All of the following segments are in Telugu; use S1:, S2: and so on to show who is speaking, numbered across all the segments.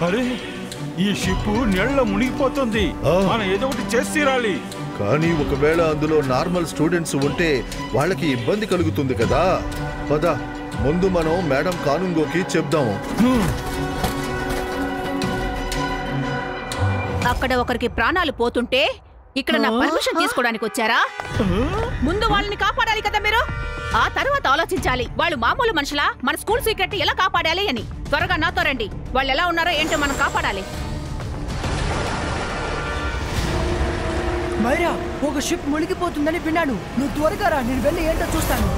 S1: అరే ఈ షిప్ నీళ్ళలో మునిగిపోతుంది. మనం ఏదో ఒకటి చేసి తీరాలి.
S2: కానీ ఒకవేళ అందులో నార్మల్ స్టూడెంట్స్ ఉంటే వాళ్ళకి ఇబ్బంది కలుగుతుంది కదా. పద ముందు మనం మేడం కానుంగోకి చెప్దాము.
S3: అక్కడ ఒకరికి ప్రాణాలు పోతుంటే ఇక్కడ నా పర్మిషన్ తీసుకోవడానికి వచ్చారా? ముందు వాళ్ళని కాపాడాలి కదా మీరు. ఆ తర్వాత ఆలోచించాలి వాళ్ళు మామూలు మనుషులా, మన స్కూల్ సీక్రెట్ ఎలా కాపాడాలి అని. త్వరగా నాతో రండి. వాళ్ళు ఎలా ఉన్నారో ఏంటో మనం కాపాడాలి.
S4: మైరా, ఒక షిప్ మునిగిపోతుందని విన్నాను. నువ్వు త్వరగా రా, నేను వెళ్ళి ఏంటో చూస్తాను.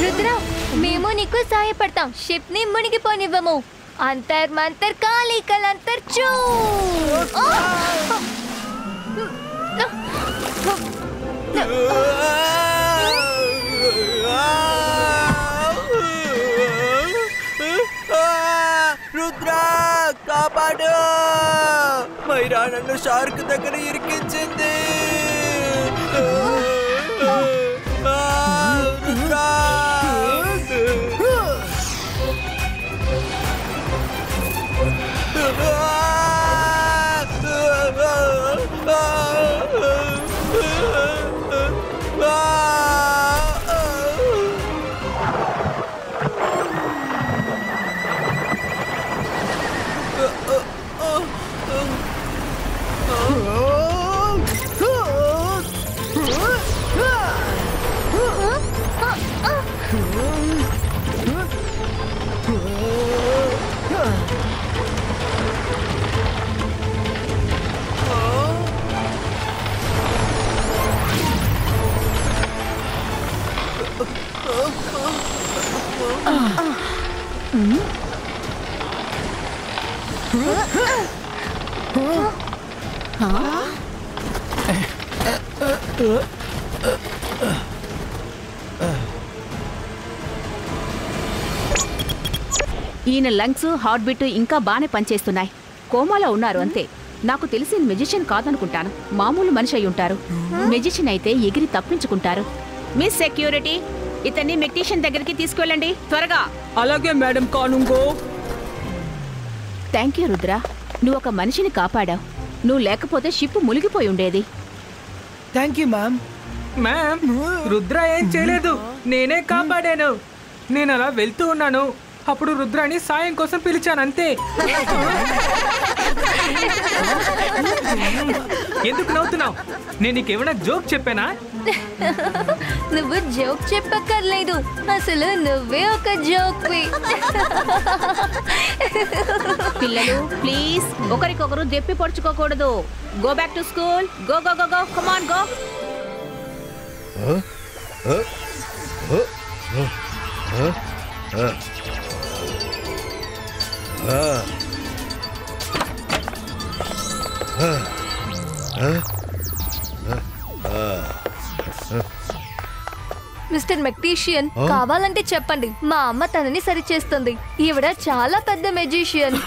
S5: రుద్ర, మేము నీకు సాయపడతాం. షిప్ ని మునిగిపోనివ్వము. అంతర్ మంతర్ కాళీ కలంతర్ చూ.
S4: రుద్ర, కాపాడు. మైరా నన్ను షార్క్ దగ్గర ఇరికించింది. రుద్ర,
S3: ఈయన లంగ్స్, హార్ట్ బీట్ ఇంకా బానే పనిచేస్తున్నాయి. కోమాలో ఉన్నారు అంతే. నాకు తెలిసి మెజిషియన్ కాదనుకుంటాను. మామూలు మనిషి అయి ఉంటారు. మెజిషియన్ అయితే ఎగిరి తప్పించుకుంటారు. మిస్ సెక్యూరిటీ, ఇతన్ని మెక్టీషియన్ దగ్గరికి తీసుకెళ్ళండి త్వరగా.
S4: అలాగే madam Kanoongo.
S3: Thank you Rudra, నువ్వు ఒక మనిషిని కాపాడావు. నువ్వు లేకపోతే షిప్ మునిగిపోయి ఉండేది.
S4: Thank you ma'am.
S6: Ma'am, Rudra ఏం చేయలేదు, నేనే కాపాడాను. నేను అలా వెళ్తూ ఉన్నాను, అప్పుడు రుద్రాని సాయం కోసం పిలిచాను అంతే. ఎందుకు నవ్వుతున్నావు? నేను నీకేమైనా జోక్ చెప్పానా?
S5: నువ్వు జోక్ చెప్పక్కర్లేదు, అసలు నువ్వే ఒక జోక్.
S3: పిల్లలు ప్లీజ్ ఒకరికొకరు దెప్పి పొడుచుకోకూడదు. Go back to school. Go go go go, come on go.
S5: Mister మెక్టీషియన్, కావాలంటే చెప్పండి, మా అమ్మ తనని సరిచేస్తుంది. ఈవిడ చాలా పెద్ద మెజిషియన్.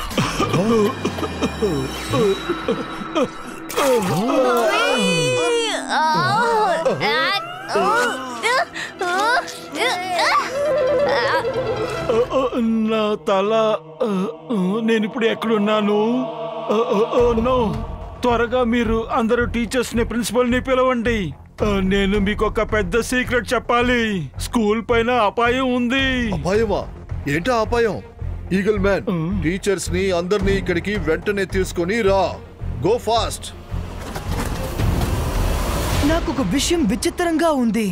S1: నా తల. నేనిప్పుడు ఎక్కడున్నాను? త్వరగా మీరు అందరూ టీచర్స్ ని, ప్రిన్సిపల్ ని పిలవండి. నేను మీకు ఒక పెద్ద సీక్రెట్ చెప్పాలి. స్కూల్ పైన అపాయం ఉంది.
S2: అపాయమా? ఏంటా అపాయం? ఈగల్ మ్యాన్, టీచర్స్ ని అందరినీ ఇక్కడికి వెంటనే తీసుకొని రా. Go fast.
S4: నాకు ఒక విషయం విచిత్రంగా ఉంది.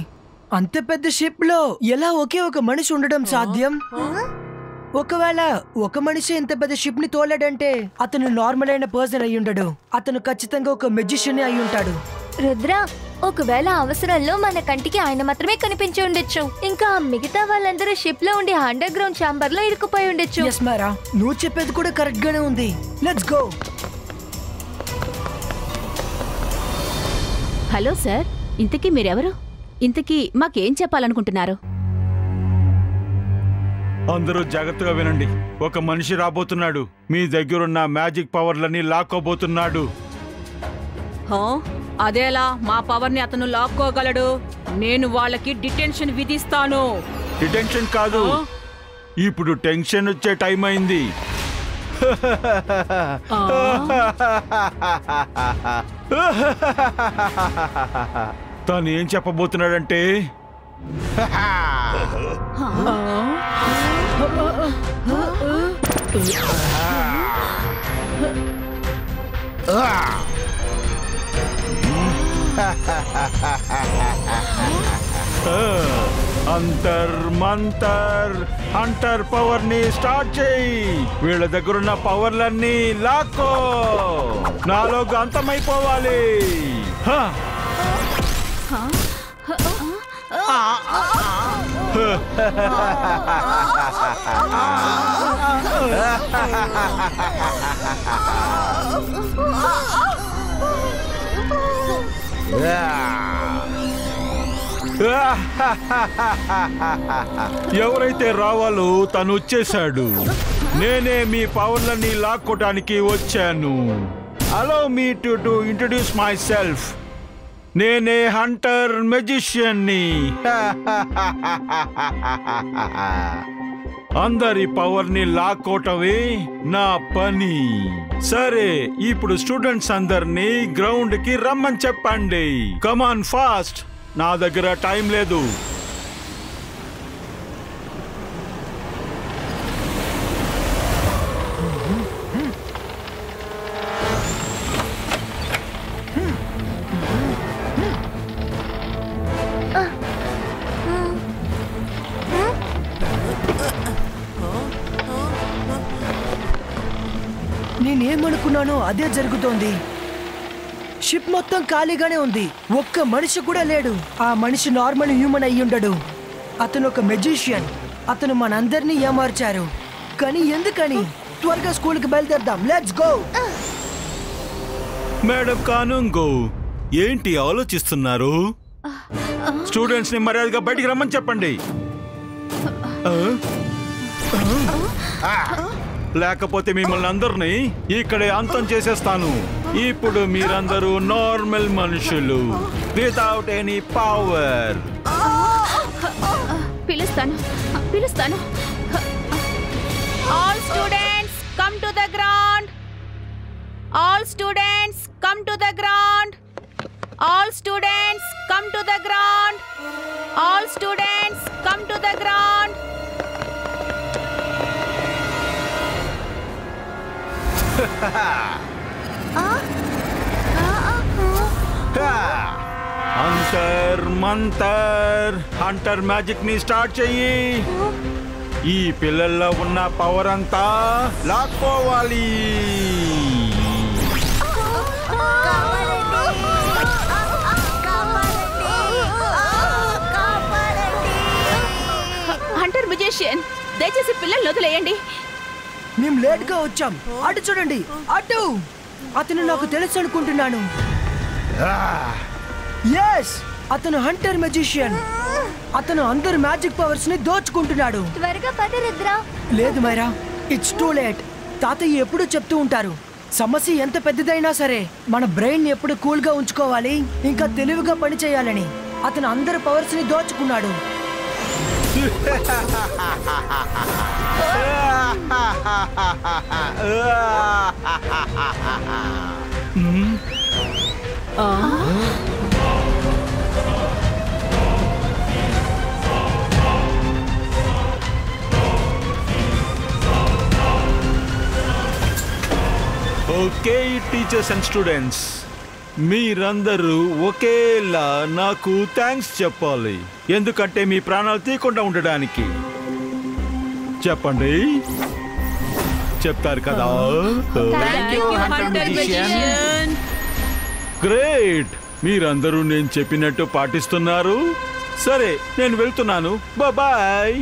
S4: అంత పెద్ద షిప్ లో ఎలా ఒకే ఒక మనిషి ఉండడం సాధ్యం? ఒకవేళ ఒక మనిషి ఇంత పెద్ద షిప్ ని తోలాడంటే అతను నార్మల్ అయిన పర్సన్ అయి ఉండడు. అతను ఖచ్చితంగా ఒక మెజిషియన్ అయి ఉంటాడు.
S5: రుద్ర, ఒకవేళ అవసరంలో మన కంటికి ఆయన మాత్రమే కనిపించి ఉండొచ్చు. ఇంకా మిగతా వాళ్ళందరూ షిప్ లో ఉండి అండర్ గ్రౌండ్ ఛాంబర్ లో ఇరుక్కుపోయి ఉండొచ్చు.
S4: ఎస్ మారా, నువ్వు చెప్పేది కూడా కరెక్ట్ గానే ఉంది. Let's go.
S3: హలో సార్, ఇంతకీ మీరెవరు? ఇంతకీ మాకేం చెప్పాలనుకుంటున్నారు?
S1: అందరూ జాగ్రత్తగా వినండి. ఒక మనిషి రాబోతున్నాడు. మీ దగ్గరున్న మ్యాజిక్ పవర్లన్నీ లాక్కోబోతున్నాడు.
S3: అదేలా మా పవర్ని అతను లాక్కోగలడు? నేను వాళ్ళకి డిటెన్షన్ విధిస్తాను.
S1: డిటెన్షన్ కాదు, ఇప్పుడు టెన్షన్ వచ్చే టైం అయింది. తను ఏం చెప్పబోతున్నాడంటే అంతర్ మంతర్ హంటర్ పవర్ ని స్టార్ట్ చేయి. వీళ్ళ దగ్గరున్న పవర్లన్నీ లాక్కో. నాలో అంతమైపోవాలి. ఎవరైతే రావాలో తను వచ్చేశాడు. నేనే మీ పవర్లని లాక్కోటానికి వచ్చాను. Allow me to introduce my self. నేనే హంటర్ మెజిషియన్ని. అందరి పవర్ని లాక్కోవటమే నా పని. సరే, ఇప్పుడు స్టూడెంట్స్ అందరినీ గ్రౌండ్ కి రమ్మని చెప్పండి. కమాన్ ఫాస్ట్, నా దగ్గర టైం లేదు.
S4: నేనేమనుకున్నానో అదే జరుగుతోంది. షిప్ మొత్తం ఖాళీగానే ఉంది. ఒక్క మనిషి కూడా లేడు. ఆ మనిషి నార్మల్ హ్యూమన్ అయ్యుండడు. అతను ఒక మెజిషియన్. అతను మనందరినీ ఏమార్చారు. కానీ ఎందుకని? త్వరగా స్కూల్కి బయలుదేరదాం. Let's go.
S1: మేడం కానుంగో, ఏంటి ఆలోచిస్తున్నారు? స్టూడెంట్స్ ని మర్యాదగా బయటికి రమ్మని చెప్పండి. లేకపోతే మిమ్మల్ని అందరినీ ఇక్కడే అంతం చేసేస్తాను. ఇప్పుడు మీరందరూ నార్మల్ మనుషులు, వితౌట్ ఎనీ పవర్.
S3: పిలుస్తాను. All students come to the ground. All students come to the ground. All students come to the ground. All students come to the ground.
S1: అంతర్ మంతర్ హంటర్ మ్యాజిక్ ని స్టార్ట్ చెయ్యి. ఈ పిల్లల్లో ఉన్న పవర్ అంతా లాక్కోవాలి.
S3: హంటర్ మ్యూజిషియన్, దయచేసి పిల్లల్ని వదిలేయండి.
S4: మేము లేట్ గా వచ్చాం. అటు చూడండి, అటు. అతను నాకు తెలుసు అనుకుంటున్నాను. ఎస్, అతను హంటర్ మెజిషియన్. అతను అందరు మ్యాజిక్ పవర్స్ ని దోచుకుంటున్నాడు.
S5: త్వరగా పద రుద్ర.
S4: లేదు మైరా, ఇట్స్ టూ లేట్. తాతయ్య ఎప్పుడు చెప్తూ ఉంటారు, సమస్య ఎంత పెద్దదైనా సరే మన బ్రెయిన్ ఎప్పుడు కూల్ గా ఉంచుకోవాలి, ఇంకా తెలివిగా పని చేయాలని. అతను అందరు పవర్స్ ని దోచుకున్నాడు.
S1: ఓకే టీచర్స్ అండ్ స్టూడెంట్స్, మీరందరూ ఒకేలా నాకు థ్యాంక్స్ చెప్పాలి. ఎందుకంటే మీ ప్రాణాలు తీయకుండా ఉండడానికి. చెప్పండి, చెప్తారు కదా? గ్రేట్, మీరందరూ నేను చెప్పినట్టు పాటిస్తున్నారు. సరే, నేను వెళ్తున్నాను. బాయ్.